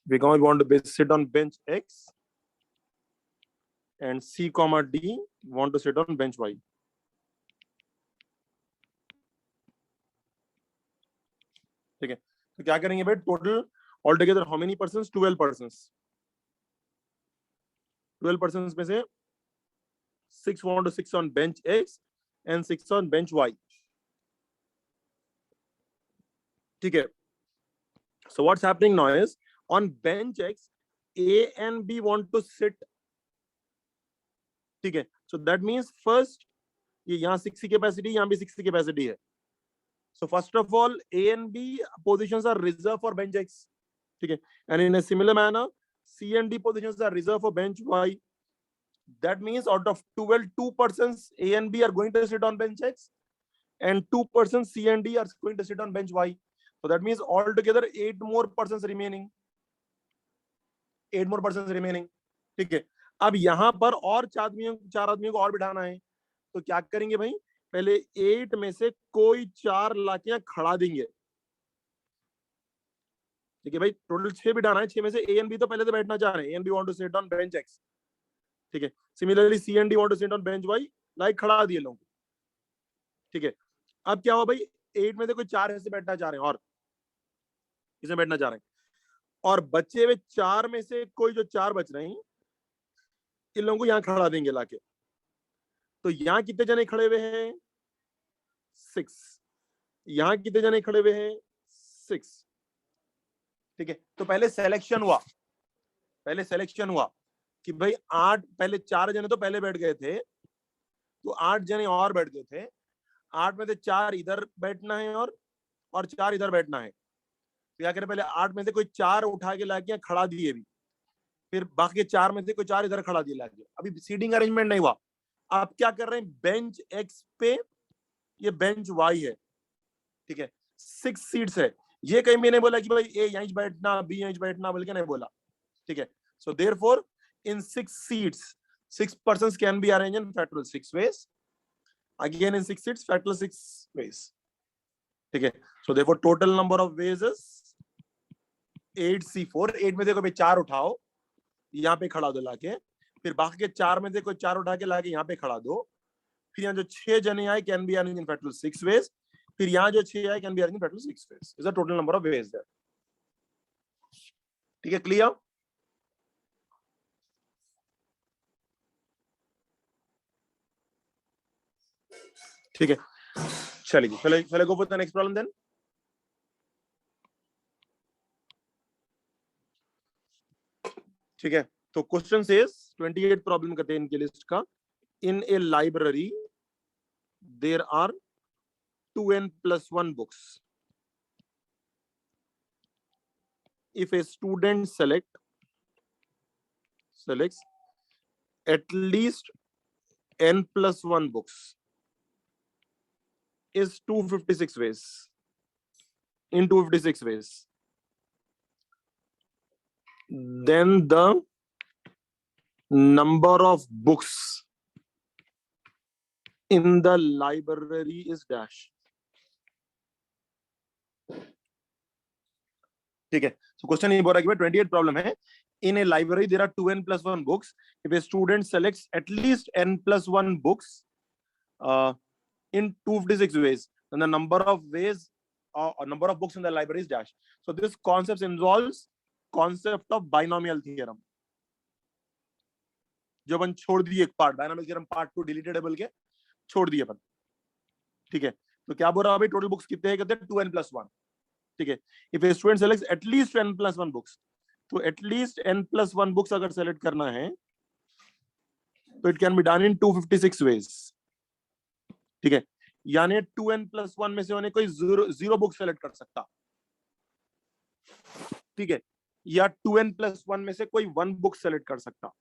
we want to sit on bench X, and C, D want to sit on bench Y. ठीक है, तो क्या करेंगे भाई, total all together how many persons, 12 persons. 12 persons में से 6 want to sit on bench X and 6 on bench Y. ठीक है, so what's happening now is on bench X A and B want to sit. ठीक है, so that means first ये यहाँ 6 की capacity, यहाँ भी 6 की कैपेसिटी है। So first of all, A and B positions are reserved for bench X. ठीक है, and in a similar manner, C and D positions are reserved for bench Y. That means out of 12, 2 persons A and B are going to sit on bench X, and 2 persons C and D are going to sit on bench Y. So that means altogether 8 more persons remaining. 8 more persons remaining. ठीक है, अब यहाँ पर और 4 आदमियों को और बिठाना है, तो क्या करेंगे भाई, पहले 8 में से कोई 4 लाके यहाँ खड़ा देंगे। ठीक है भाई, टोटल 6 बिठाना है, 6 में से A and B तो पहले तो बैठना चाह रहे हैं, A and B want to sit on bench X। ठीक है, similarly C and D want to sit on bench Y, like खड़ा दिए लोग। ठीक है, अब क्या हुआ भाई, 8 में से कोई 4 ऐसे बैठना चाह रहे हैं और इसमें बैठना चाह रहे हैं, और बच्चे हुए 4 में से कोई जो 4 बच रहे हैं, इन लोगों को यहाँ खड़ा देंगे लाके। तो यहाँ कितने जने खड़े हुए हैं, 6। यहाँ कितने जने खड़े हुए हैं, 6। ठीक है, तो पहले सिलेक्शन हुआ कि भाई 8, पहले 4 जने तो पहले बैठ गए थे, तो 8 जने और बैठ गए थे। 8 में से 4 इधर बैठना है और 4 इधर बैठना है। तो क्या करें, पहले 8 में से कोई 4 उठा के लाके खड़ा दिए भी, फिर बाकी 4 में से कोई 4 इधर खड़ा दिए लाके। अभी सीटिंग अरेंजमेंट नहीं हुआ। आप क्या कर रहे हैं, बेंच X पे ये बेंच Y है। ठीक है, 6 सीट्स है, ये कहीं भी नहीं बोला कि भाई A यहीं बैठना, B यहीं बैठना, बोल के नहीं बोला। ठीक है, so therefore in 6 seats 6 persons can be arranged in factorial 6 ways. Again in 6 seats factorial 6 ways. ठीक है, so therefore total number of ways is 8C4। 8 में से कोई 4 उठाओ, यहाँ पे खड़ा दो लाके, फिर बाकी के 4 में से कोई 4 उठा के लाके यहाँ पे खड़ा दो, फिर यहाँ जो 6 जने आए can be arranged in factorial 6 ways, फिर यहाँ जो 6 आए can be arranged in factorial 6 ways. Is the total number of ways there. ठीक है, क्लियर? ठीक है, चलिए चले go for the next problem then. ठीक है, तो क्वेश्चन सेज 28 प्रॉब्लम करते हैं इनकी लिस्ट का। In a library there are 2n+1 books. If a student selects at least n+1 books, is 256 ways, in 256 ways, then the number of books in the library is dash. ठीक है, so question ये बोल रहा है कि 28 problem है। In a library there are 2n+1 books. If a student selects at least n+1 books in 256 ways, then the number of ways number of books in the library is dash. So this concept involves concept of binomial theorem, जो अपन छोड़ दिए एक part, binomial theorem part 2 deleted बोल के छोड़ दिए अपन। ठीक है, तो क्या बोल रहा है भाई, टोटल बुक्स कितने हैं, कहते हैं 2n+1। ठीक है, if a student selects at least n+1 books, तो एटलीस्ट n+1 बुक्स अगर सेलेक्ट करना है तो it can be done in 256 ways. ठीक है, यानी 2n+1 में से होने कोई 0 बुक सेलेक्ट कर सकता। ठीक है, या 2n+1 में से कोई 1 बुक सेलेक्ट कर सकता,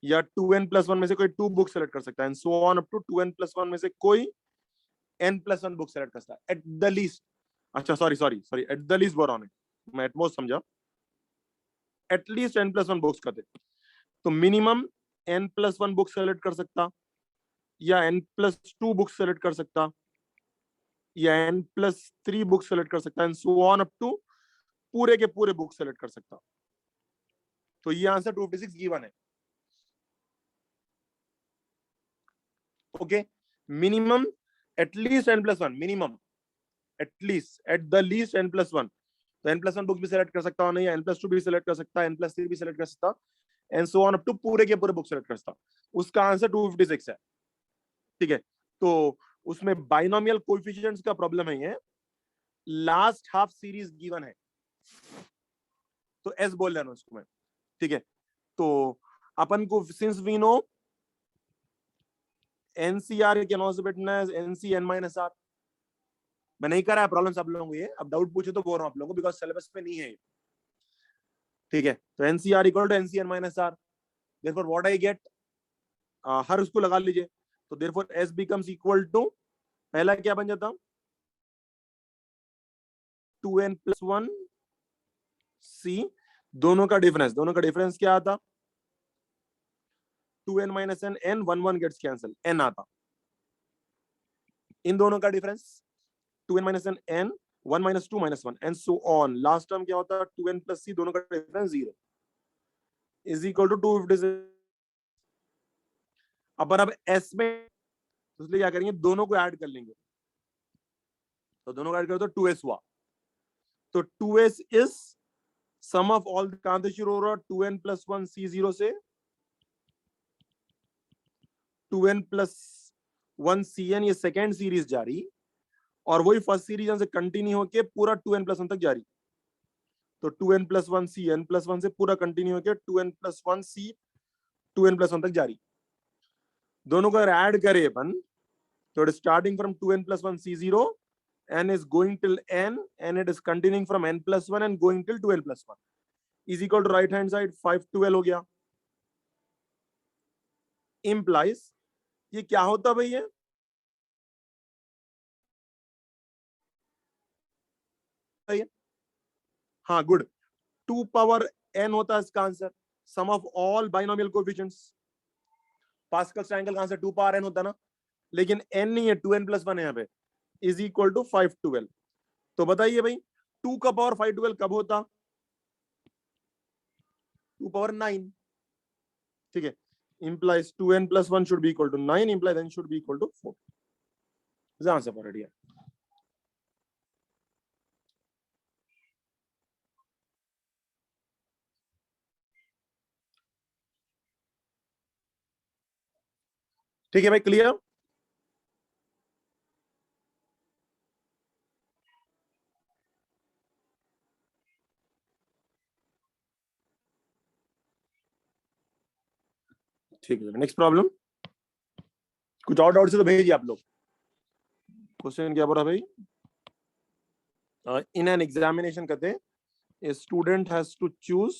या 2n+1 में से कोई 2 बुक सेलेक्ट कर सकता है, and so on up to 2n+1 में से कोई n+1 बुक सेलेक्ट कर सकता है एट द लीस्ट। अच्छा सॉरी एट द लीस्ट बोल रहा हूं मैं, एट मोस्ट समझा, एटलीस्ट n+1 बुक्स करते, तो मिनिमम n+1 बुक सेलेक्ट कर सकता, या n+2 बुक सेलेक्ट कर सकता, या n+3 बुक सेलेक्ट कर सकता, and so on up to पूरे के पूरे बुक सेलेक्ट कर सकता। तो ये आंसर 256 गिवन है। Okay, minimum at least n+1, minimum at least at the least n+1। तो n+1 बुक भी सेलेक्ट कर सकता हूं, नहीं n+2 भी सेलेक्ट कर सकता, n+3 भी सेलेक्ट कर सकता, and so on up to पूरे के पूरे बुक सेलेक्ट कर सकता। उसका आंसर 256 है। ठीक है, तो उसमें बाइनोमियल कोएफिशिएंट्स का प्रॉब्लम है ये। लास्ट हाफ सीरीज गिवन है, तो एस बोल लेना उसको मैं। ठीक है, तो अपन को since we know NCR can also written as NCN-R। मैं नहीं कर रहा है प्रॉब्लम सब लोगों को ये, अब डाउट पूछे तो बोल रहा हूं आप लोगों को, बिकॉज सिलेबस पे नहीं है ये। ठीक है, तो NCR equal to NCN-R, therefore what I get, हर उसको लगा लीजिए, तो therefore S becomes equal to, पहला क्या बन जाता 2n+1 C, दोनों का डिफरेंस क्या आता 2n - n, n 1 1 gets cancel, n आता, इन दोनों का difference 2n - n, n 1 - 2 - 1 and so on. Last term क्या होता है 2n + c, दोनों का डिफरेंस 0 इज इक्वल टू 256। अब s में, तो इसलिए क्या करेंगे, दोनों को ऐड कर लेंगे, तो दोनों को ऐड करो तो 2s हुआ। तो 2s is some of all, कहां से शुरू हो रहा है 2n + 1 C0 से 2n + 1 CN, ये सेकेंड सीरीज जारी, और वही फर्स्ट सीरीज से कंटिन्यू होके पूरा 2n + 1 तक जारी। तो 2n + 1 C n+1 से पूरा कंटिन्यू होके 2n + 1 C 2n + 1 तक जारी। दोनों को अगर ऐड करें अपन, तो it is starting from 2n + 1 C0 and is going till n, and it is continuing from n+1 and going till 2n + 1 is equal to right hand side 512 हो गया। implies ये क्या होता भाई है, हाँ गुड, 2 पावर n होता है इसका answer, sum of all binomial coefficients. Pascal's triangle का आंसर 2 पावर n होता ना, लेकिन n नहीं है, 2n + 1 है यहाँ पे, इज इक्वल टू 512। तो बताइए भाई 2 का पावर 512 कब होता 2 पावर 9। ठीक है, implies 2n + 1 should be equal to 9, implies n should be equal to 4 is the answer for it here। ठीक है भाई, क्लियर। ठीक है, नेक्स्ट प्रॉब्लम। कुछ और डाउट से तो भेजिए आप लोग। क्वेश्चन क्या बोला भाई, इन एन एग्जामिनेशन कहते हैं a student has to choose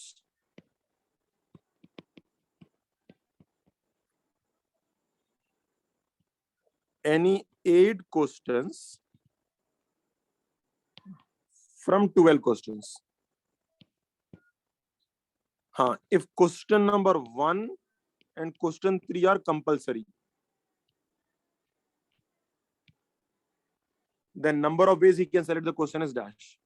any 8 questions from 12 questions। हाँ, if question number 1 and question 3 are compulsory, then number of ways he can select the question is dash।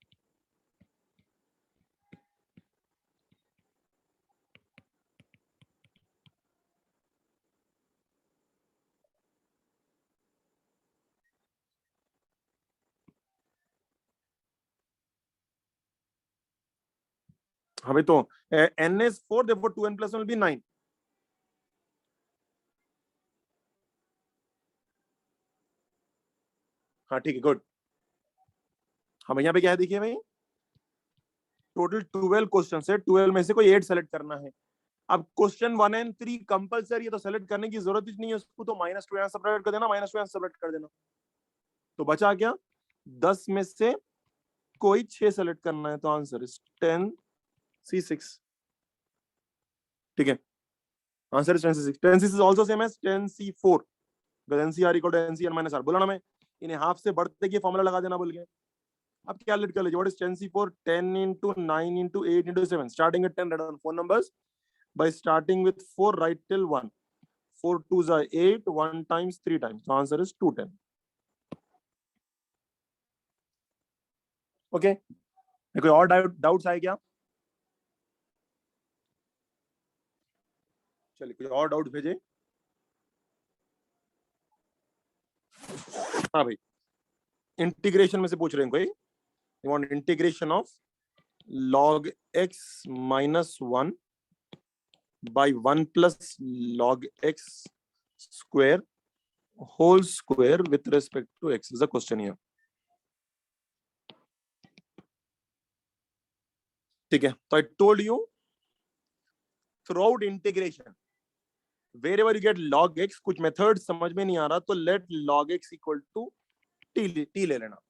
हाँ भाई, तो n is 4, therefore 2n + 1 will be 9। हाँ ठीक है, good. हाँ यहाँ पे क्या है देखिए भाई, टोटल 12 क्वेश्चन है, 12 में से कोई 8 सेलेक्ट करना है। अब क्वेश्चन 1 एंड 3 कंपलसरी है, तो सेलेक्ट करने की जरूरत ही नहीं है उसको, तो -2 यहाँ सेपरेट कर देना, -2 यहाँ सेपरेट कर देना, तो बचा क्या 10 में से कोई 6 सेलेक्ट करना है, तो आंसर इज 10C6। ठीक है, answer is 10C6। 10C6 is also same as 10C4 because NCR equal to NCN - R। बोला ना मैं, इन्हें हाफ से बढ़ते की फॉर्मूला लगा देना बोल के। अब कैलकुलेट कर लीजिए, what is 10C4, 10 into 9 into 8 into 7, starting at 10, write down 4 numbers by starting with 4, write till 1, 4 2s are 8, 1 times 3 times, so answer is 210। okay, कोई और डाउट्स आए क्या? चलिए कोई और डाउट भेजे। हाँ भाई, इंटीग्रेशन में से पूछ रहे हैं कोई? You want integration of log x minus 1 by 1 plus log x square whole square with respect to x is the question here. ठीक है, तो I told you throughout integration wherever you get log x, कुछ method समझ में नहीं आ रहा तो let log x equal to t ले लेना।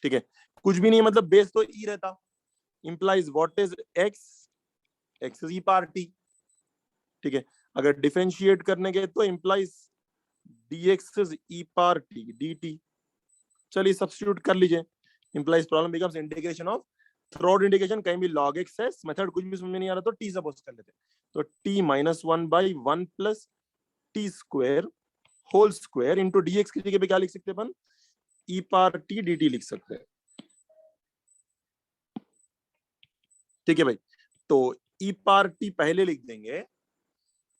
ठीक है, कुछ भी नहीं मतलब बेस तो e रहता, implies what is x, x is e power t। ठीक है, अगर डिफरेंशिएट करने के तो implies dx is e power t dt। चलिए सब्स्टिट्यूट कर लीजिए, implies problem becomes integration of throughout integration कहीं भी log x है, मेथड कुछ भी समझ में नहीं आ रहा तो t सपोज कर लेते, तो t minus 1 by 1 plus t square whole square into dx की जगह पे क्या लिख सकते हैं अपन, e पावर t dt लिख सकते हैं। ठीक है भाई, तो e पावर t पहले लिख देंगे।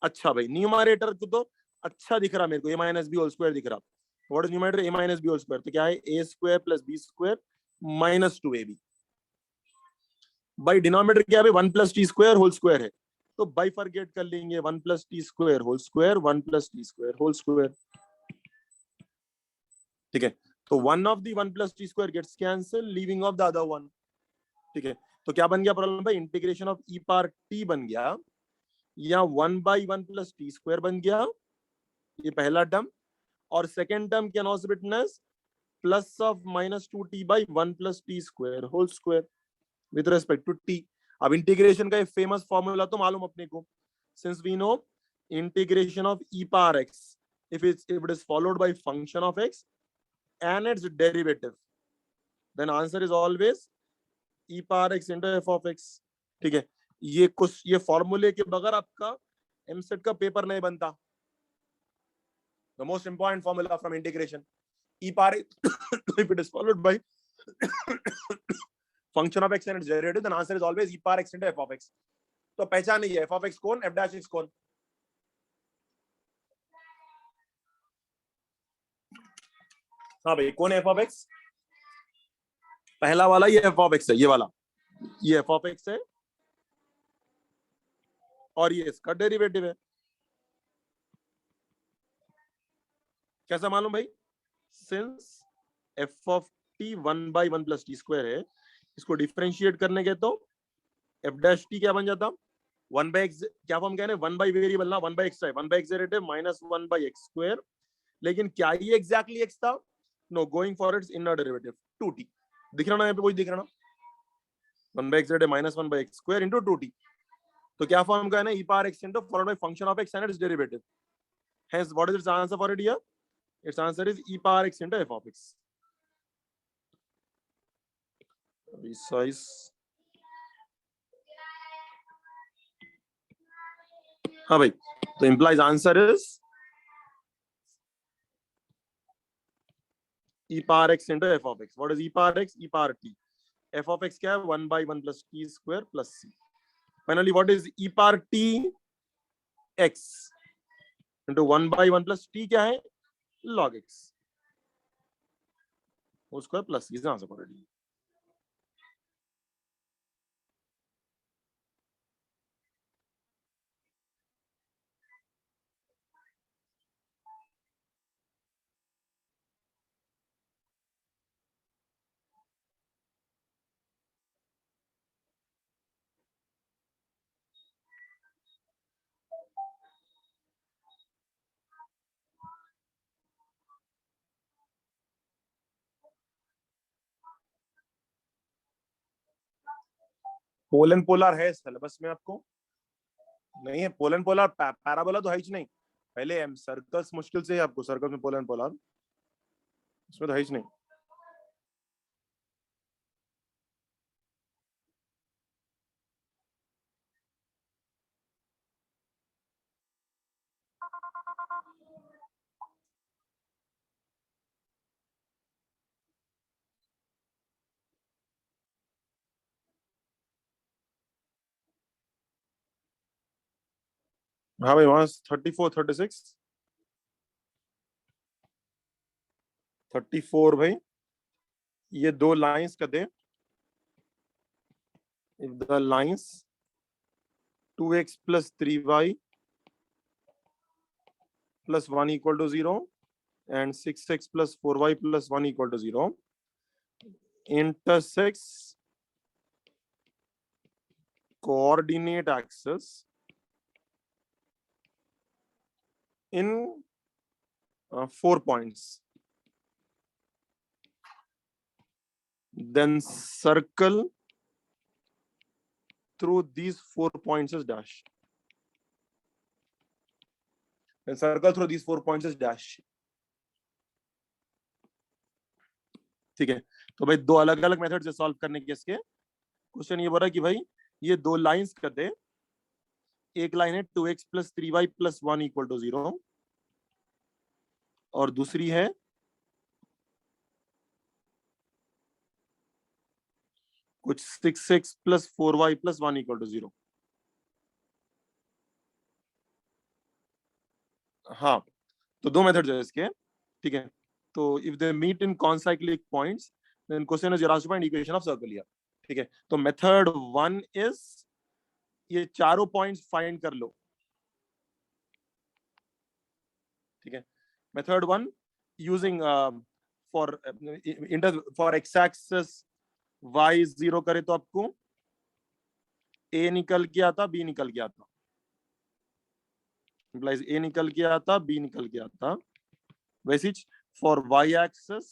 अच्छा भाई, न्यूमरेटर को तो अच्छा दिख रहा मेरे को, a minus B whole square दिख रहा। What is numerator? a minus B whole square, तो क्या है a square plus b square minus 2ab। भाई डिनोमिनेटर क्या है? 1 plus T square whole square है, तो बाइफरकेट कर लेंगे, 1 plus T square whole square 1 plus T square whole square. ठीक है, तो one of the 1 plus T square gets cancel leaving of the other one. ठीक है, तो क्या बन गया प्रॉब्लम भाई, integration of E power T बन गया, या 1 बाई 1 प्लस टी स्क्वायर बन गया, ये पहला टर्म। और second term can also written as plus of minus 2t by 1 plus T square whole square with respect to t। अब इंटीग्रेशन का एक फेमस फॉर्मूला तो मालूम अपने को, since we know integration of e power x if it is followed by function of x and its derivative, then answer is always e power x into f of x। ठीक है, ये कुछ ये फॉर्मूले के बगैर आपका एमसेट का पेपर नहीं बनता। the most important formula from integration, e power if it is followed by function of x and its derivative, then answer is always e power x into f of x। तो पहचान नहीं है f of x कौन, f dash x कौन। हाँ भाई, कौन है f of x? पहला वाला ये f of x है, ये वाला ये f of x है, और ये इसका डेरिवेटिव है। कैसा मालूम भाई? Since f of t 1 by 1 plus t square है, इसको डिफरेंशिएट करने के तो f dash t क्या बन जाता, 1 by x, क्या फॉर्म क्या है, 1 by वेरिएबल ना, 1 by x है, 1 by x derivative minus 1 by x square. लेकिन क्या ये एग्जैक्टली x था? No, going for its inner derivative 2t। दिख रहा ना यहाँ पे, कुछ दिख रहा ना, 1 by x derivative minus 1 by x square into 2t। तो क्या फॉर्म का है ना, e power x into followed by function of x and its derivative। Hence, what is its answer for it here? Its answer is e power x into f of x। Resize। हाँ भाई, तो implies answer is e power x into f of x। What is e power x? E power t। f of x क्या है? 1 by 1 plus t square plus c। Finally, what is e power t x into 1 by 1 plus t क्या है? log x उसका plus c। Answer for it. Pollen polar है syllabus में आपको? नहीं है पोलन पोलर, पैराबोला तो है ही नहीं। पहले सर्कल्स मुश्किल से है आपको, सर्कल में पोलन पोलर इसमें तो है ही नहीं। हाँ भाई, वहां 34 36 34 भाई, ये दो लाइंस का दे। if the lines 2x plus 3y plus 1 equal to 0 and 6x plus 4y plus 1 equal to 0 intersects coordinate axis in 4 points, then circle through these 4 points as dash. Then circle through these 4 points as dash. ठीक है, तो भाई दो अलग अलग method से solve करने के इसके क्वेश्चन ये बोल रहा है कि भाई ये दो लाइंस कर दे। एक लाइन है 2x plus 3y plus 1 equal to 0 और दूसरी है कुछ 6x plus 4y plus 1 equal to 0। हाँ, तो दो मेथड्स है इसके, ठीक है। तो if they meet in concyclic points then question is your find equation of circle here, ठीक है। तो मेथड 1 इज ये चारों पॉइंट्स फाइंड कर लो, ठीक है। Method 1 using for for x axis y 0 करे तो आपको a निकल के आता, b निकल के आता, implies a निकल के आता, b निकल के आता। वैसे फॉर y एक्सिस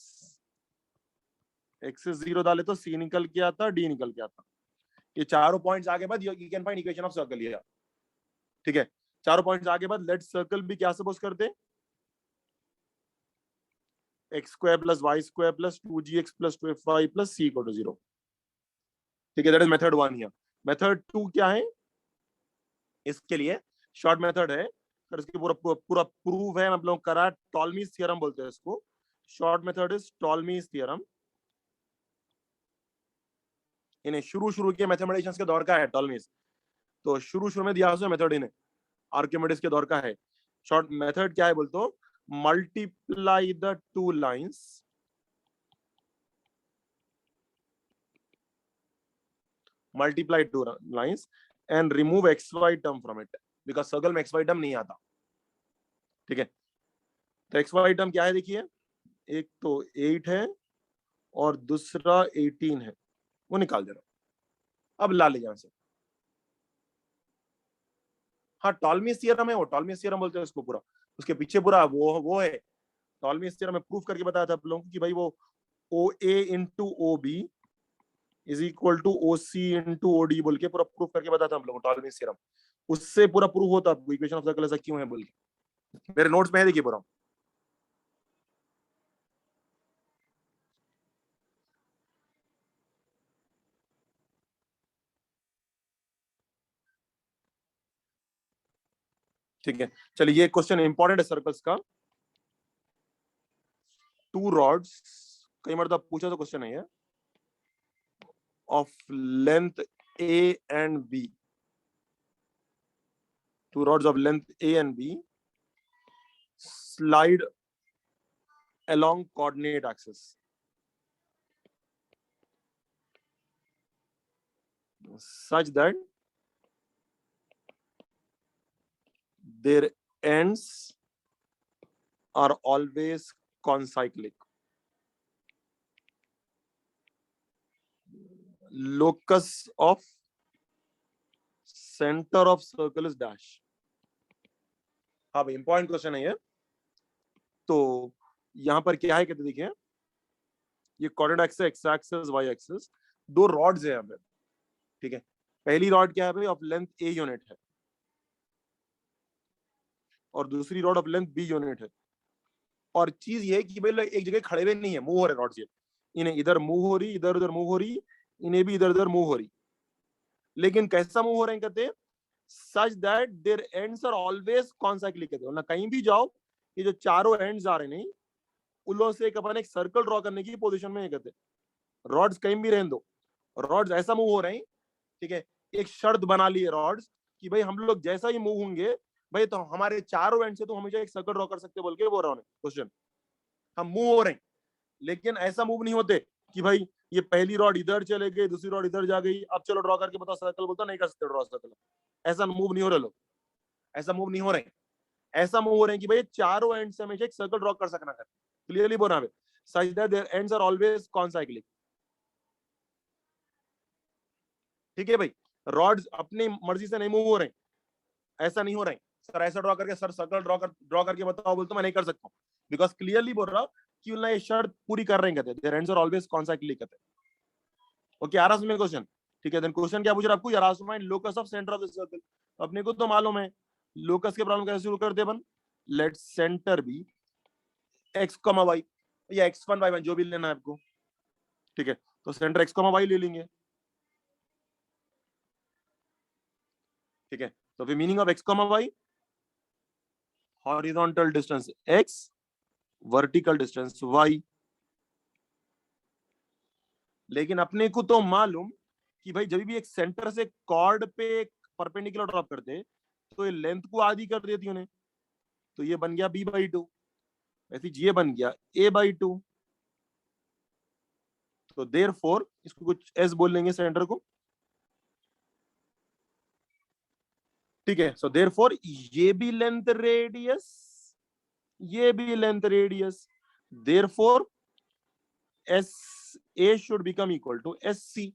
एक्सिस 0 डाले तो c निकल के आता, d निकल के आता। ये चारों पॉइंट्स आगे बाद you can find equation of circle here, ठीक है। चारों पॉइंट्स आगे बाद लेट सर्कल भी क्या सपोज करते, x square plus y square plus 2gx plus 2fy plus c equal to 0, ठीक है। दैट इज मेथड 1 हियर। मेथड 2 क्या है, इसके लिए शॉर्ट मेथड है, पर इसके पूरा पूरा प्रूफ है, हम लोग करा, टॉलमीज थ्योरम बोलते हैं इसको। Short method is Ptolemy's theorem. इन्हें शुरू शुरू के मैथमेटिशियंस के दौर का है टॉलमीज, तो शुरू शुरू में दिया उसने मेथड इन्हें आर्किमिडीज के दौर का है। शॉर्ट मेथड क्या है बोल तो, multiply the two lines, multiply two lines and remove x y term from it, because circle में एक्स वाई टर्म नहीं आता, ठीक है। तो एक्स वाई टर्म क्या है देखिए, एक तो 8 है और दूसरा 18 है, वो निकाल दे रहा हूं। अब ला ले यहां से, हाँ टॉलमीज थ्योरम है वो, टॉलमीज थ्योरम बोलते हैं उसको पूरा, उसके पीछे पूरा वो है। टॉलमीज थ्योरम में प्रूफ करके बताया था आप लोगों को कि भाई वो O A into O B is equal to O C into O D बोल के पूरा प्रूफ करके बताया था हम लोग टॉलमीज थ्योरम। उससे पूरा प्रूफ होता है इक्वेशन ऑफ सर्कल ऐसा क्यों है बोल के, मेरे नोट्स में है देखिए पूरा। ठीक है, चलिए ये क्वेश्चन इंपॉर्टेंट है सर्कल्स का। टू रॉड्स, कई मरतबा पूछा तो क्वेश्चन है ये, of length a and b, two rods of length A and B slide along coordinate axis such that their ends are always concyclic. Locus of center of circle is dash. हाँ भाई important question है ये। तो यहां पर क्या है कहते देखिए, ये coordinate axis, x axis, y axis, दो रॉड्स है यहाँ पे, ठीक है। पहली रॉड क्या है भाई, ऑफ लेंथ ए यूनिट है और दूसरी rod of length b unit है। और चीज ये है कि भाई एक जगह खड़े हुए नहीं है, मूव हो रहे रॉड्स, ये इन्हें इधर मूव हो रही, इधर उधर मूव हो रही, इन्हें भी इधर उधर मूव हो रही। लेकिन कैसा मूव हो रहे हैं कहते हैं, such that their ends are always concyclic, कहते हैं ना कहीं भी जाओ, ये जो चारों एंड्स आ रहे नहीं, उन से एक अपन एक सर्कल ड्रॉ करने की पोजीशन में, ये कहते हैं रॉड्स कहीं भी रहने दो, रॉड्स ऐसा मूव हो रहे हैं, ठीक है। एक शर्त बना ली है रॉड्स कि भाई हम लोग जैसा ही मूव होंगे भाई तो हमारे चारों एंड से तो हमेशा एक सर्कल ड्रॉ कर सकते बोल के बोल रहा हूँ क्वेश्चन। हम मूव हो रहे हैं, लेकिन ऐसा मूव नहीं होते कि भाई ये पहली रॉड इधर चले गई, दूसरी रॉड इधर जा गई, अब चलो ड्रॉ करके बताओ सर्कल, बोलता नहीं कर सकते ड्रॉ सर्कल। ऐसा मूव नहीं हो रहे लोग, ऐसा मूव नहीं हो रहे हैं। ऐसा मूव हो रहे हैं कि भाई चारों एंड से हमेशा एक सर्कल ड्रॉ कर सकना है। क्लियरली बोलना है, such that their ends are always concyclic. ठीक है भाई, रॉड्स अपनी मर्जी से नहीं मूव हो रहे हैं, ऐसा नहीं हो रहा है। सर ऐसा ड्रॉ करके, सर सर्कल ड्रॉ करके बताओ, बोलते मैं नहीं कर सकता हूँ, बिकॉज क्लियरली बोल रहा कि ना ये शर्त पूरी कर रहे हैं, कहते their ends are always concyclic कहते। ओके, आ रहा समझ में क्वेश्चन? ठीक है, देन क्वेश्चन क्या पूछ रहा है आपको, यार find locus of centre of the circle. अपने को तो मालूम है लोकस के प्रॉब्लम कैसे शुरू करते हैं अपन। Let centre be x comma y, या x1 y1 जो भी लेना है आपको। ठीक है, तो सेंटर x कॉमा वाई ले लेंगे। ठीक है, तो फिर meaning of x comma y, horizontal distance x, vertical distance y। लेकिन अपने को तो मालूम कि भाई जब भी एक सेंटर से कॉर्ड पे परपेंडिकुलर ड्रॉप करते तो ये लेंथ को आधी कर देती उन्हें, तो ये बन गया b/2, ऐसे ये बन गया a/2। तो देयरफॉर इसको कुछ s बोल लेंगे सेंटर को। ठीक है, सो देयरफॉर ये भी लेंथ रेडियस, ये भी length radius, therefore S A should become equal to S C.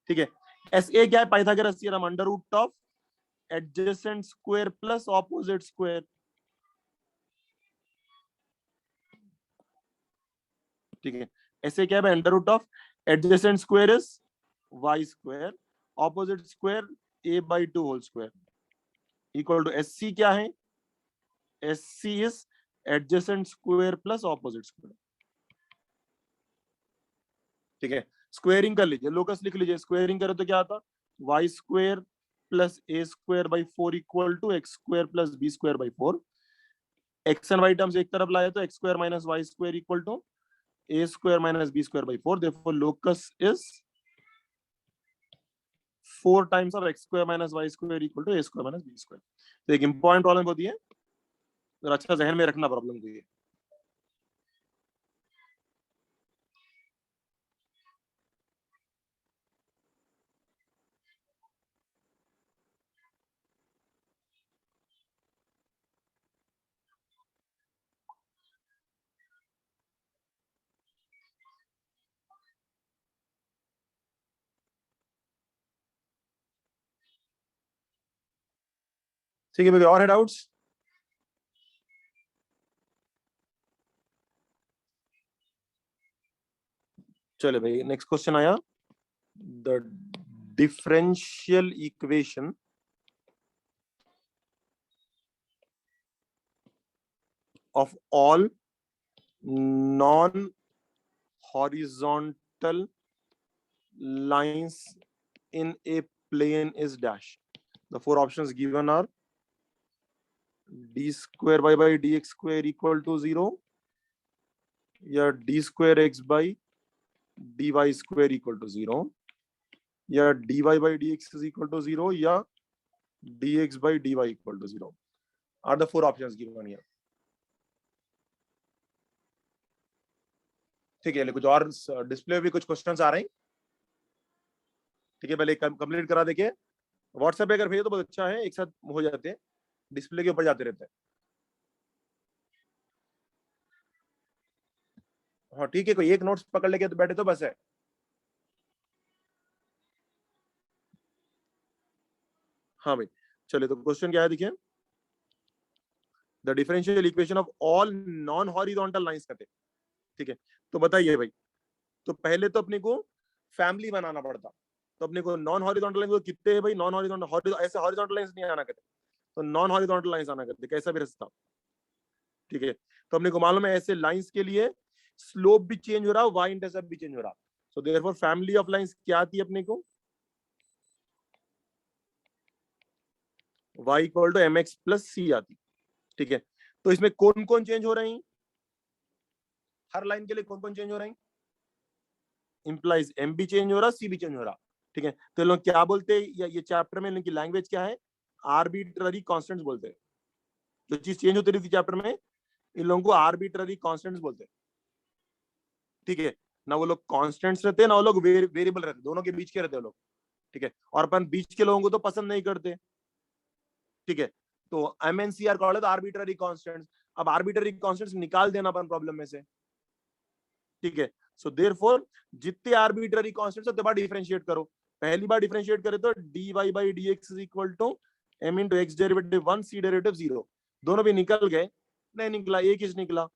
ठीक है, एस ए क्या है, Pythagoras theorem, under root of adjacent square plus opposite square. ठीक है, ऐसे क्या है, under root of adjacent square is y square, opposite square a/2 whole square, equal to S C क्या है, S C is adjacent square plus opposite square. ठीक है, squaring कर लीजिए, लोकस लिख लीजिए, स्क्वेयरिंग करो तो क्या आता, y square plus a square by 4 equal to x square plus b square by 4। X and y terms एक तरफ लाए तो x square minus y square equal to a square minus b square by 4। Therefore locus is 4 times of x square minus y square equal to a square minus b square. तो एक important problem होती है, तो अच्छा जहन में रखना problem को ये। ठीक है भैया, और है डाउट्स? चले भाई, नेक्स्ट क्वेश्चन आया, the differential equation of all non-horizontal lines in a plane is dash. The 4 options given are d square y by dx square equal to 0, या d square x by dy square equal to 0, या dy by dx is equal to 0, या dx by dy equal to 0 are the 4 options given here. ठीक है, कुछ और display भी कुछ questions आ रहे हैं। ठीक है, पहले कंप्लीट करा देखिए, व्हाट्सएप पे अगर भेजो तो बहुत अच्छा है, एक साथ हो जाते हैं, डिस्प्ले के ऊपर जाते रहते हैं। हाँ ठीक है, कोई एक नोट्स पकड़ लेके तो बैठे तो बस है। हाँ भाई, चलिए, तो क्वेश्चन क्या है देखिए, the differential equation of all non horizontal lines कहते हैं। ठीक है, तो बताइए भाई, तो पहले तो अपने को फैमिली बनाना पड़ता, तो अपने को नॉन हॉरिजॉन्टल लाइंस कितने हैं भाई, नॉन हॉरिजॉन्टल, ऐसे हॉरिजॉन्टल लाइंस नहीं आना कहते, तो नॉन हॉरिजॉन्टल लाइंस आना कहते, कैसा भी रास्ता। ठीक है, तो अपने को मालूम है ऐसे लाइंस के लिए स्लोप भी चेंज हो रहा है, वाई इंटरसेप्ट भी चेंज हो रहा, so therefore family of lines क्या आती है अपने को, y equal to mx plus c आती। ठीक है, तो इसमें कौन कौन चेंज हो रहे हैं, हर लाइन के लिए कौन कौन चेंज हो रहे हैं, इंप्लाइज m भी चेंज हो रहा, c भी चेंज हो रहा। ठीक है, तो लोग क्या बोलते हैं, ये चैप्टर में इनकी लैंग्वेज क्या है, आर्बिट्ररी कांस्टेंट्स बोलते हैं। जो चीज चेंज होती रहती चैप्टर में, इन लोगों को आर्बिट्ररी कांस्टेंट्स बोलते हैं। ठीक है, ना वो लोग कांस्टेंट्स रहते हैं, ना वो लोग वेरिएबल रहते, दोनों के बीच के रहते हैं लोग। ठीक है, और अपन बीच के लोगों को तो पसंद नहीं करते। ठीक है, तो एमएनसीआर कॉल्ड आर्बिट्ररी कांस्टेंट्स। अब आर्बिट्ररी कांस्टेंट्स निकाल देना अपन प्रॉब्लम में से। ठीक है, सो देयरफॉर जितने आर्बिट्ररी कांस्टेंट्स उतने बार डिफरेंशिएट करो। पहली बार डिफरेंशिएट करे तो dy by dx is equal to m into x derivative 1 c derivative 0। दोनों भी निकल गए, नहीं निकला, एक ही निकला।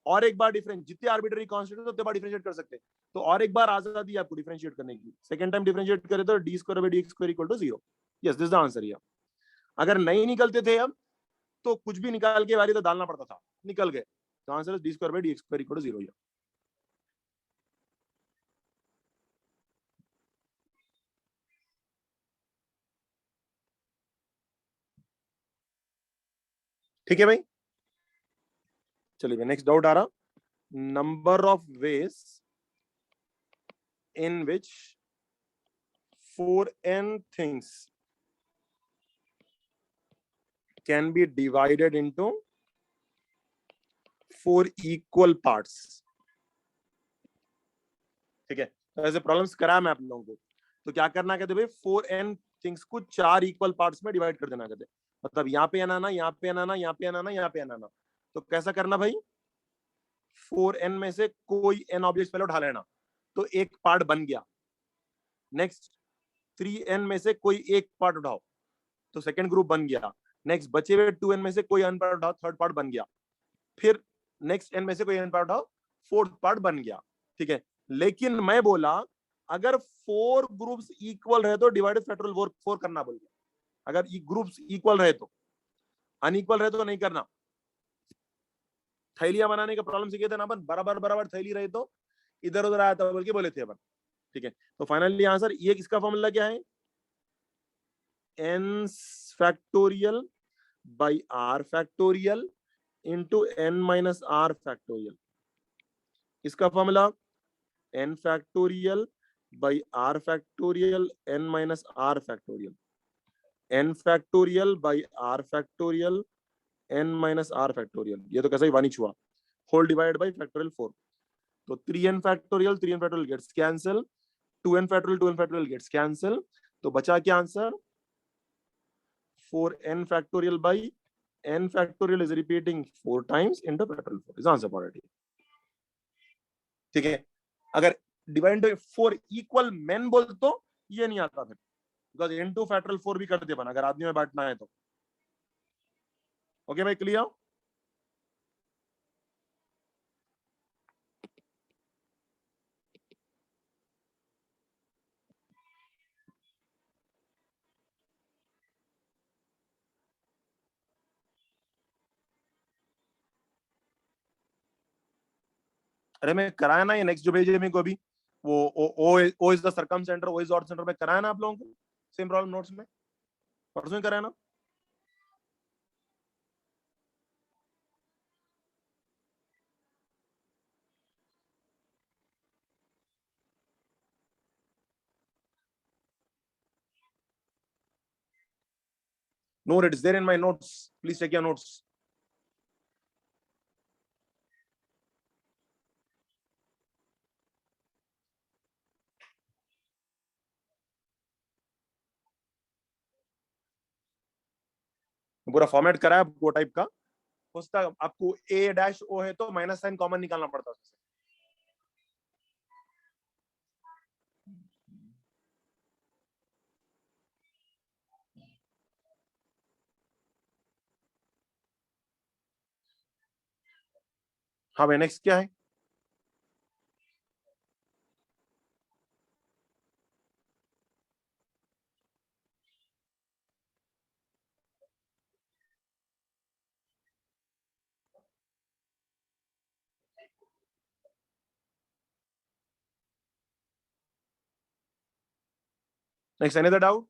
और एक बार डिफरेंस, जितने आर्बिट्ररी कांस्टेंट उतने बार डिफरेंशिएट कर सकते हैं। तो और एक बार आजादी आपको डिफरेंशिएट करने की। सेकंड टाइम डिफरेंशिएट करे तो d square by d x square equal to 0। Yes, this the answer here. अगर नहीं निकलते थे अब, तो कुछ भी निकाल के वाली तो डालना पड़ता था, निकल गए, तो answer is d square by d x square equal to 0। ठीक है भाई, चलिए नेक्स्ट डाउट आ रहा। Number of ways in which 4n things can be divided into 4 equal parts। ठीक है, तो ऐसे प्रॉब्लम्स करा मैं आप लोगों को। तो क्या करना कहते भाई, 4n थिंग्स को 4 इक्वल पार्ट्स में डिवाइड कर देना कहते। मतलब यहाँ पे एन आना, यहाँ पे एन आना, यहाँ पे एन आना, यहाँ पे एन आना। तो कैसा करना भाई, 4n में से कोई n ऑब्जेक्ट पहले उठा लेना, तो एक पार्ट बन गया। नेक्स्ट 3n में से कोई एक पार्ट उठाओ, तो सेकंड ग्रुप बन गया। नेक्स्ट बचे हुए 2n में से कोई n पार्ट उठाओ, थर्ड पार्ट बन गया। फिर नेक्स्ट n में से कोई n पार्ट उठाओ, फोर्थ पार्ट बन गया। ठीक है, लेकिन मैं बोला अगर 4 ग्रुप्स इक्वल रहे तो डिवाइडेड फैक्टोरियल 4 करना बोल गया। अगर ग्रुप्स इक्वल रहे तो, अनइक्वल रहे तो नहीं करना। थैलियां बनाने का प्रॉब्लम सीखे थे ना अपन, बराबर बराबर थैली रहे तो इधर उधर आया था बोल के बोले थे अपन। ठीक है, तो फाइनली आंसर ये, इसका फॉर्मूला क्या है, n factorial by r factorial into n minus r factorial. इसका formula n factorial by r factorial n minus r factorial, n factorial by r factorial n minus r factorial. ये तो कैसा ही वानी छुआ, होल डिवाइड बाई फैक्टोरियल 4। तो 3n factorial 3n factorial gets cancel, 2n factorial 2n factorial gets cancel. तो बचा क्या answer, 4n factorial by n factorial is repeating 4 times into factorial 4 is answer for it. ठीक है, अगर divide by 4 equal main बोल तो ये नहीं आता फिर, बिकॉज इनटू फैक्टोरियल 4 भी करते अपन अगर आदमी में बांटना है तो। ओके भाई, क्लियर। अरे मैं कराया ना ये नेक्स्ट जो भेजे मेरे को अभी, वो O is the circumcentre, O is odd centre में कराया ना आप लोगों को, सेम प्रॉब्लम नोट्स में परसों ही कराया ना। No, it is there in my notes. Please check your notes. पूरा फॉर्मेट करा है वो टाइप का। उसका आपको ए डैश ओ है तो माइनस साइन कॉमन निकालना पड़ता है उससे। हाँ भाई, नेक्स्ट क्या है। Next any other doubt.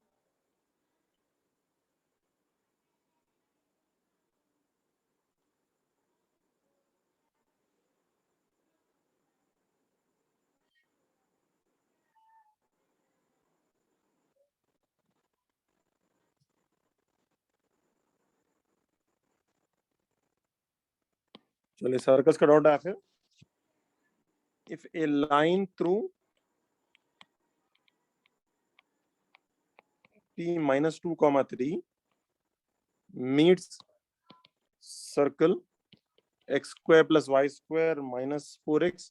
चलिए सर्कल्स का डॉट है फिर। If A line through p minus 2 comma 3 meets circle x square plus y square minus 4x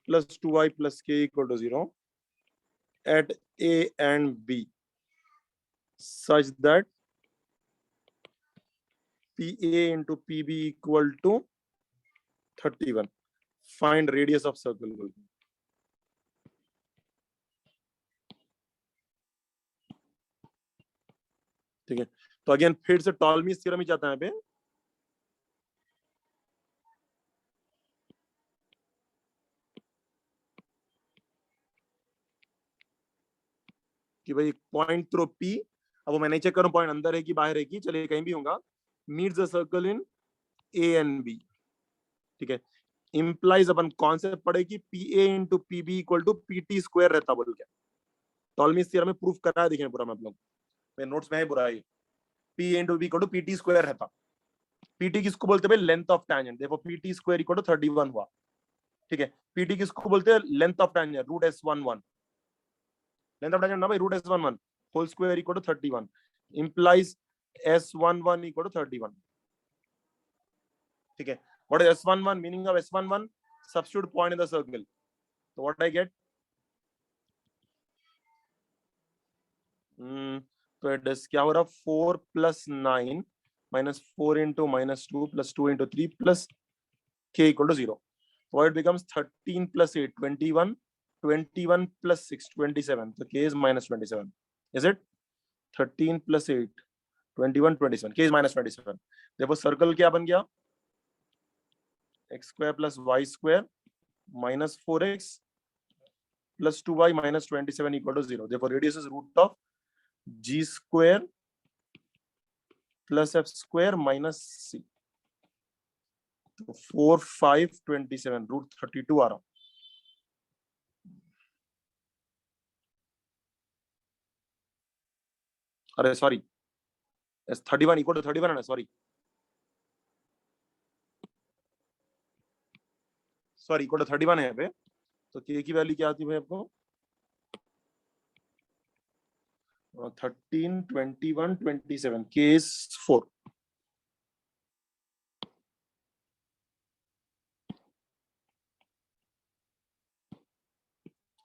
plus 2y plus k equal to 0 at a and b such that pa into pb equal to 31, find radius of circle। ठीक है, तो again फिर से टॉलमीज theorem ही चाहता है पे कि भाई पॉइंट थ्रू पी, अब वो मैं नहीं चेक करूं पॉइंट अंदर है कि बाहर है कि, चलिए कहीं भी होगा, meets the circle in A and B. ठीक है, इंप्लाइज अपन कॉन्सेप्ट पढ़े कि P A into P B equal to P T square रहता बोल के टॉलमीज थ्योरम में प्रूफ करा है, देखें पूरा मैं आप लोग मेरे नोट्स में है पूरा, ये P into B equal to P T square रहता। पीटी किसको बोलते हैं, लेंथ ऑफ टैंजेंट, देखो पीटी स्क्वायर इक्वल टू 31 हुआ। ठीक है, पीटी किसको बोलते हैं, length of tangent, root S one one, length of tangent ना भाई, root S one one whole square equal to 31 implies S11 equal to 31। ठीक है, what is S11, meaning of S11, substitute point in the circle, so what I get, तो it is क्या हो रहा, 4 plus 9 minus 4 into minus 2 plus 2 into 3 plus k equal to 0, so it becomes 13 plus 8 21, 21 plus 6 27, so k is minus 27, is it 13 plus 8 21 27, k is minus 27। देखो circle क्या बन गया, x square plus y square minus 4x plus 2y minus 27 equal to 0, therefore radius is root of g square plus f square minus c, तो 4 5 27 root 32 आ रहा हूं। अरे sorry, 31 equal to 31 है ना, सॉरी इक्वल टू 31 है यहाँ पे, तो k की वैल्यू क्या आती है भाई आपको, 13 21 27, k is 4।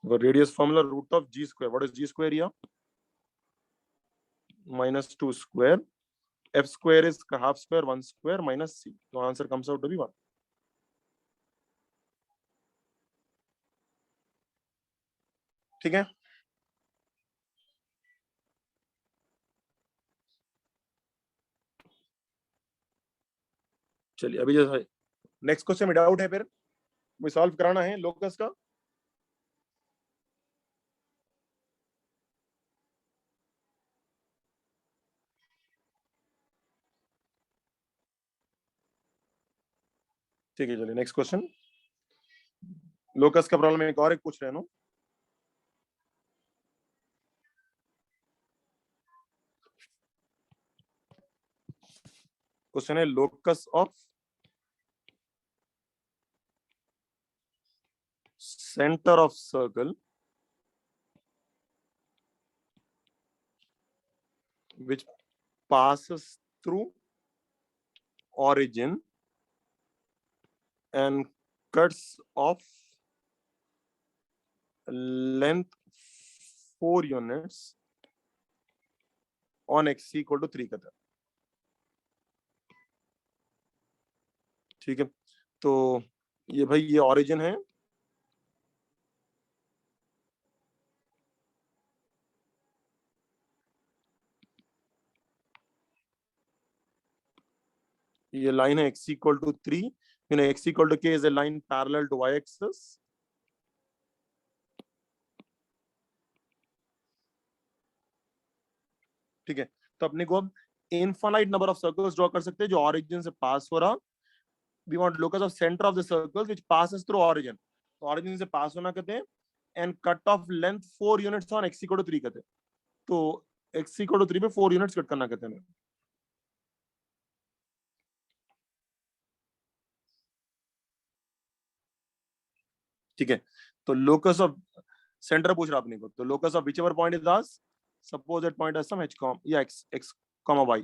Radius formula root of g square, what is g square here, minus 2 square, f square is half square 1 square minus c, so answer comes out to be 1। ठीक है, चलिए अभी जैसा नेक्स्ट क्वेश्चन में doubt है फिर मुझे solve कराना है लोकस का। ठीक है, चलिए नेक्स्ट क्वेश्चन, लोकस का प्रॉब्लम एक और एक पूछ रहे हैं। क्वेश्चन है locus of centre of circle which passes through origin and cuts off length 4 units on x equal to 3 कहता है। ठीक है, तो ये भाई ये origin है, ये लाइन है x equal to 3, you know x equal to k is a line parallel to y axis, ठीक है, तो अपने को अब infinite number of circles draw कर सकते हैं जो ऑरिजिन से पास हो रहा, we want locus of centre of the circles which passes through origin, तो ऑरिजिन से पास होना कहते हैं, and cut off length 4 units on x equal to 3 कहते हैं, तो x इक्वल टू 3 पे 4 यूनिट्स कट करना कहते हैं। ठीक है, तो लोकस ऑफ सेंटर पूछ रहा अपने को, तो locus of whichever point is asked, suppose that point has some h comma या x comma y,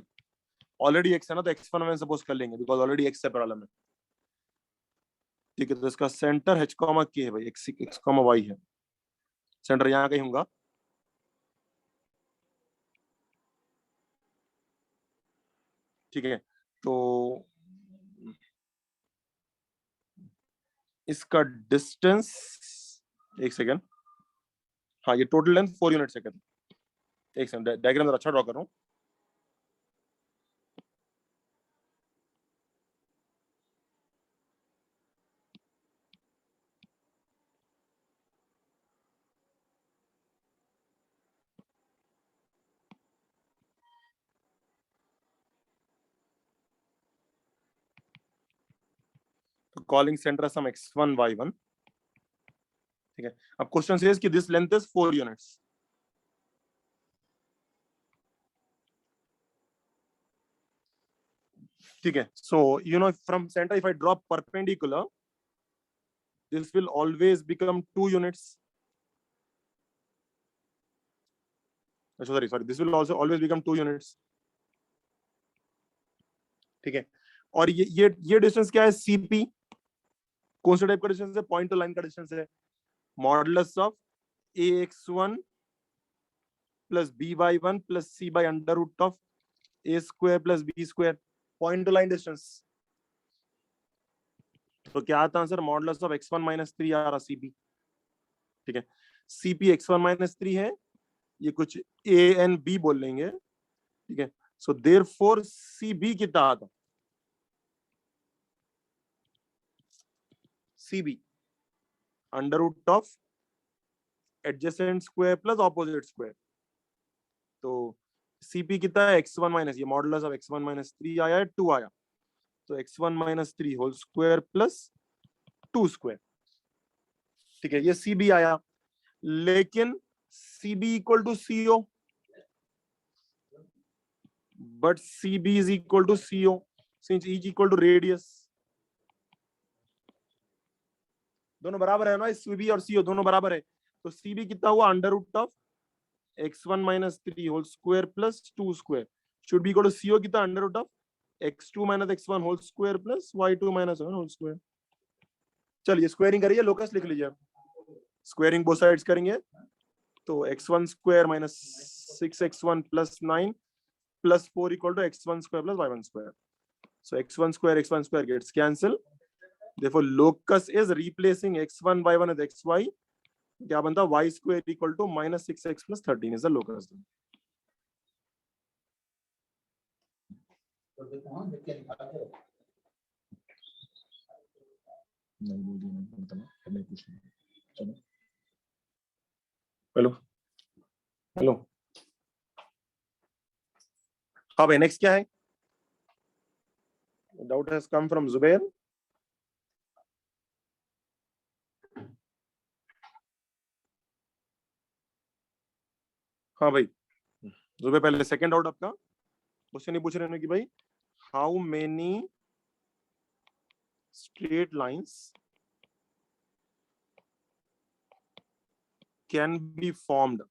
already x है ना, तो x1 में सपोज कर लेंगे बिकॉज ऑलरेडी x है प्रॉब्लम में। ठीक है, तो इसका सेंटर h कॉमा k है भाई, x कॉमा y है, सेंटर यहाँ कहीं होगा। ठीक है, तो इसका डिस्टेंस, एक सेकेंड, हाँ ये टोटल लेंथ 4 यूनिट सेकेंड। एक सेकंड, डायग्राम जरा अच्छा ड्रॉ कर रहा हूँ। तो कॉलिंग सेंटर सम x1 y1। ठीक है, अब क्वेश्चन सेज कि दिस लेंथ इज 4 यूनिट्स। ठीक है, so you know from centre if I draw perpendicular, this will always become 2 units. Sorry, this will also always become 2 units. ठीक है, और ये डिस्टेंस क्या है, सीपी, कौन सा टाइप का डिस्टेंस है, पॉइंट टू लाइन का डिस्टेंस है, modulus of ax1 plus by1 plus c by under root of a square plus b square, point to line distance. तो क्या आता है answer, modulus of x1 minus 3 आ रहा cp। ठीक है, cp x1 माइनस 3 है, ये कुछ a एंड b बोल लेंगे। ठीक है, सो देयरफॉर cb कितना आता, cb under root of adjacent square plus opposite square. तो cp कितना है, x1 माइनस, ये मॉडुलस ऑफ x1 माइनस 3 आया है, 2 आया, तो x1 minus 3 whole square plus 2 square. ठीक है, ये cb आया, लेकिन cb equal to co, but cb is equal to co since e equal to radius. दोनों बराबर है ना, cb और co दोनों बराबर है, तो cb कितना हुआ, under root of x1 minus 3 whole square plus 2 square should be equal to co कितना, under root of x2 minus x1 whole square plus y2 minus 1 whole square. चलिए स्क्वायरिंग करिए, लोकस लिख लीजिए, स्क्वायरिंग बोथ साइड्स करेंगे, तो x1 square minus 6x1 plus 9 plus 4 equal to x1 square plus y1 square. So x1 square gets cancel. Therefore, locus is replacing x1 y1 with xy. क्या बनता, y square equal to minus 6x plus 13 is the locus. Hello hello, हाँ भाई next क्या है, doubt has come from Zubair. हाँ भाई जुबैर, पहले second doubt आपका, क्वेश्चन ये पूछ रहे हैं कि भाई how many straight lines can be formed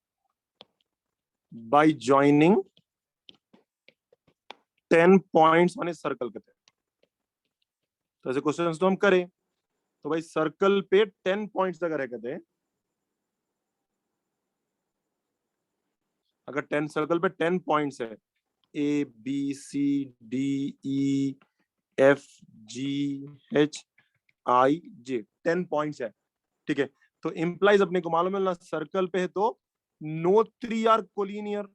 by joining 10 points on a circle कहते हैं। तो ऐसे क्वेश्चंस तो हम करें, तो भाई सर्कल पे 10 पॉइंट्स अगर है कहते हैं, अगर 10 सर्कल पे 10 पॉइंट्स है, A B C D E F G H I J, 10 points है। ठीक है, तो इंप्लाइज अपने को मालूम है ना, सर्कल पे है तो नो 3 आर कोलिनियर।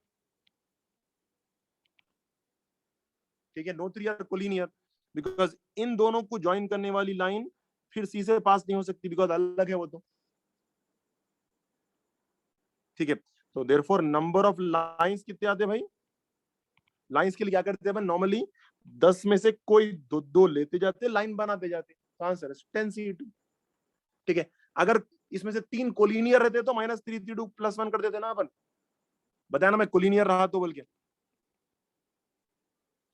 ठीक है, नो 3 आर कोलिनियर, बिकॉज इन दोनों को ज्वाइन करने वाली लाइन फिर सी से पास नहीं हो सकती, बिकॉज अलग है वो तो। ठीक है, तो देयरफॉर नंबर ऑफ लाइंस कितने आते हैं भाई, लाइंस के लिए क्या करते हैं नॉर्मली, 10 में से कोई दो दो लेते जाते, लाइन बनाते जाते, आंसर है 10c2। ठीक है, अगर इसमें से 3 कोलिनियर रहते तो -3c2 +1 कर देते ना अपन, बताया ना मैं कोलिनियर रहा तो बोल के,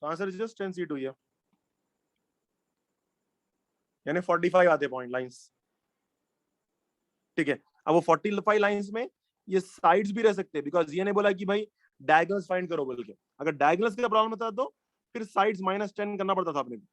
answer is just 10c2 here, यानी 45 आते पॉइंट लाइंस। ठीक है, अब वो 45 लाइंस में ये साइड्स भी रह सकते हैं, बिकॉज ये नहीं बोला कि भाई डायगोनल्स फाइंड करो बोल के। अगर डायगोनल्स का प्रॉब्लम होता तो फिर साइड्स -10 करना पड़ता था अपने को।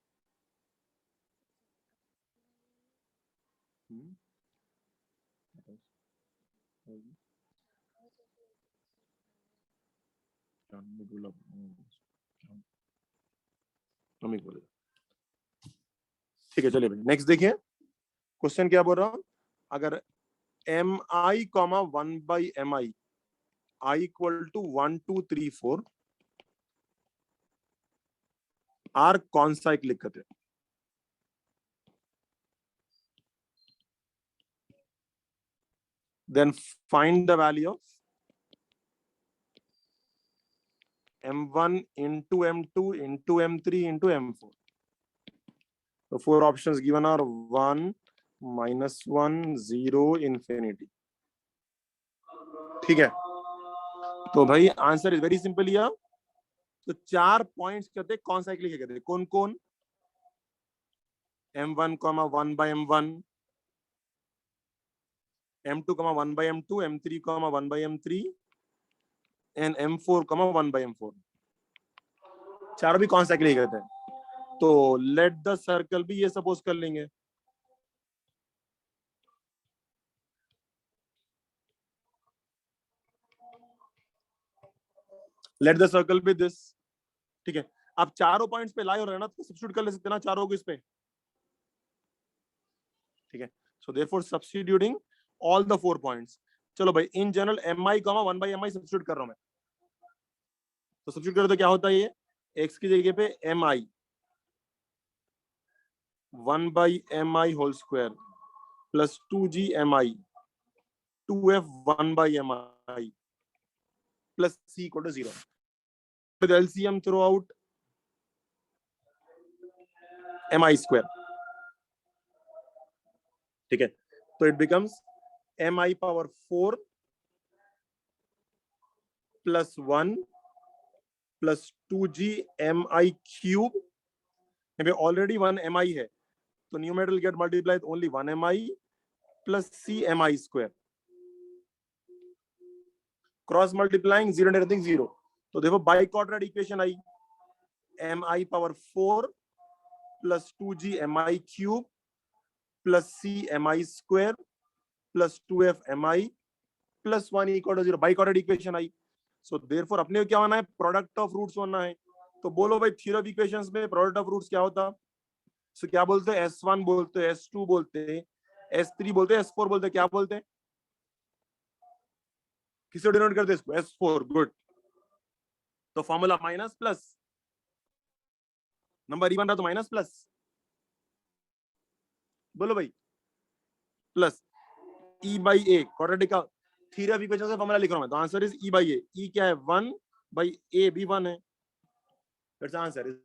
ठीक है, चलिए भाई नेक्स्ट देखिए। क्वेश्चन क्या बोल रहा हूं, अगर M I comma 1/mi I equal to 1 2 3 4 are कौन सा एक लिखते हैं। Then find the value of m1 into m2 into m3 into m4. The four options given are 1, -1, 0, infinity. ठीक है, तो भाई answer is very simple here. तो 4 पॉइंट्स कहते हैं कौन सा एक लिखे कहते हैं, कौन कौन, m1, 1/m1, m2, 1/m2, m3, 1/m3 and m4, 1/m4। चारों भी कौन सा एक लिखे कहते हैं। तो लेट द सर्कल भी ये सपोज कर लेंगे। Let the circle be this. ठीक है, आप चारों पॉइंट्स पे लाई हो रहे हैं ना, तो सब्स्टिट्यूट कर ले सकते हैं ना चारों को इस पे। ठीक है, so therefore substituting all the 4 points. चलो भाई, in general mi, 1/mi substitute कर रहा हूं मैं। तो सब्स्टिट्यूट करो तो क्या होता है, ये x की जगह पे mi 1/mi whole square plus 2gmi 2f 1/mi plus c equal to 0। with LCM throughout mi square. ठीक है, तो it becomes mi power 4 plus 1 plus 2gmi cube. Already 1 mi है, तो numerical get multiplied only 1 mi plus cmi square. Cross multiplying 0 anything 0। तो देखो by quadratic equation आई, mi power 4 plus 2gmi cube plus cmi square plus 2fmi plus 1 equal to 0। By quadratic equation आई। So therefore अपने को क्या होना है, product of roots होना है। तो बोलो भाई थ्योरी ऑफ इक्वेशंस में प्रोडक्ट ऑफ रूट्स क्या होता। सो क्या बोलते हैं, S1 बोलते हैं, S2 बोलते हैं, S3 बोलते हैं, S4 बोलते हैं, क्या बोलते हैं, किससे डिनोट करते हैं इसको, S4। गुड। तो formula minus plus, number even रहा तो माइनस प्लस, बोलो भाई, plus E by a quadratic का थ्योरी ऑफ इक्वेशन से फॉर्मूला लिख रहा हूं मैं। तो answer is E by A. E क्या है, 1/a भी 1 है। That's answer is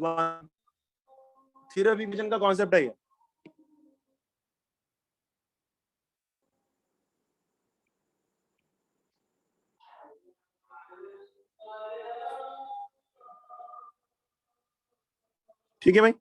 1। Theory of equation का कॉन्सेप्ट है ये। ठीक है भाई।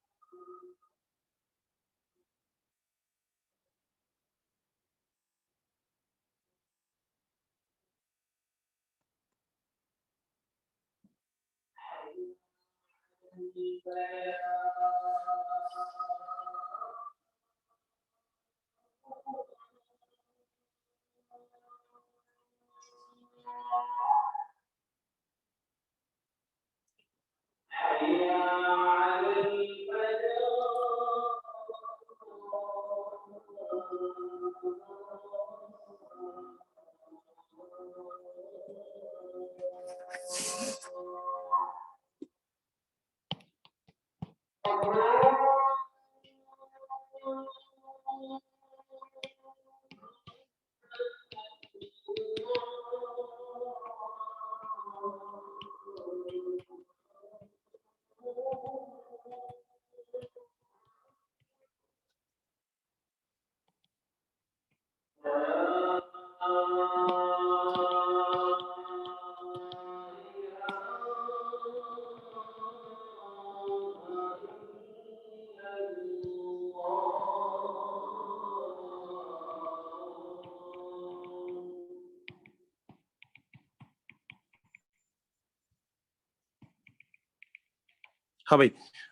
हाँ भाई,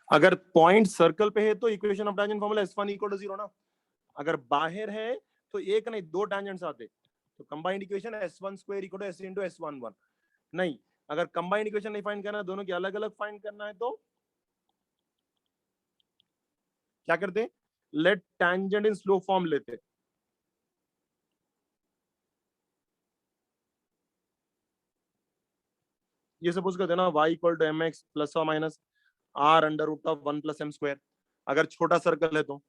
अगर पॉइंट सर्कल पे है तो equation of tangent formula S1 equal to 0 ना। अगर बाहर है तो एक नहीं दो टैंजेंट्स आते, तो combined equation S1 square equal to S into S11। नहीं, अगर कंबाइंड इक्वेशन नहीं फाइंड करना, दोनों की अलग अलग फाइंड करना है, तो क्या करते? Let tangent in slope form लेते। ये सपोज करते ना y equal to mx plus और minus r under root of 1 plus m square, अगर छोटा सर्कल है तो।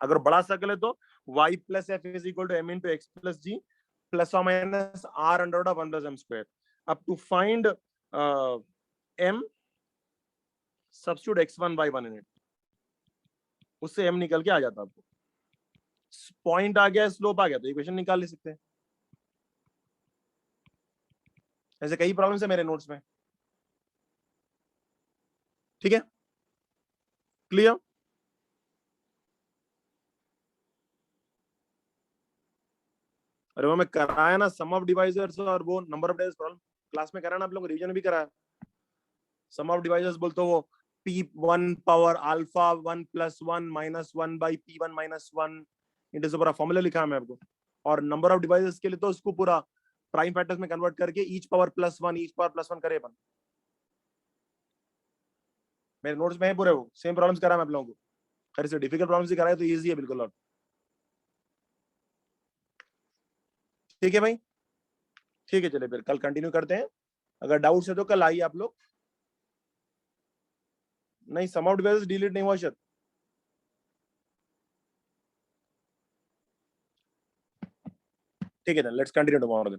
अगर बड़ा सर्कल है तो y plus f is equal to m into x plus g plus और minus r under root of 1 plus m square. अब to find m, substitute x1 y1 in it, उससे m निकल के आ जाता। आपको पॉइंट आ गया, स्लोप आ गया, तो इक्वेशन निकाल ले सकते हैं। ऐसे कई प्रॉब्लम्स है मेरे नोट्स में। ठीक है, क्लियर? अरे वो मैं कराया ना, सम ऑफ डिवाइजर्स और वो number of divisors problem class में कराया ना, आप लोग रिवीजन भी कराया। सम ऑफ डिवाइजर्स बोलते हो वो p1 power alpha 1 plus 1 minus 1 by p1 minus 1 into से पूरा फॉर्मूला लिखा है मैं आपको। और नंबर ऑफ डिवाइसेस के लिए तो उसको पूरा प्राइम फैक्टर्स में कन्वर्ट करके each power plus 1 each power plus 1 करे अपन। मेरे नोट्स में है पूरे, वो सेम प्रॉब्लम्स करा मैं आप लोगों को। खैर से डिफिकल्ट प्रॉब्लम्स ही कराए तो इजी है बिल्कुल। और ठीक है भाई, ठीक है, चलिए फिर कल कंटिन्यू करते हैं। अगर डाउट्स है तो कल आइए आप लोग। नहीं, सम ऑफ डिवाइसेस डिलीट नहीं हुआ शायद। ठीक है, लेट्स कंटिन्यू टुमारो।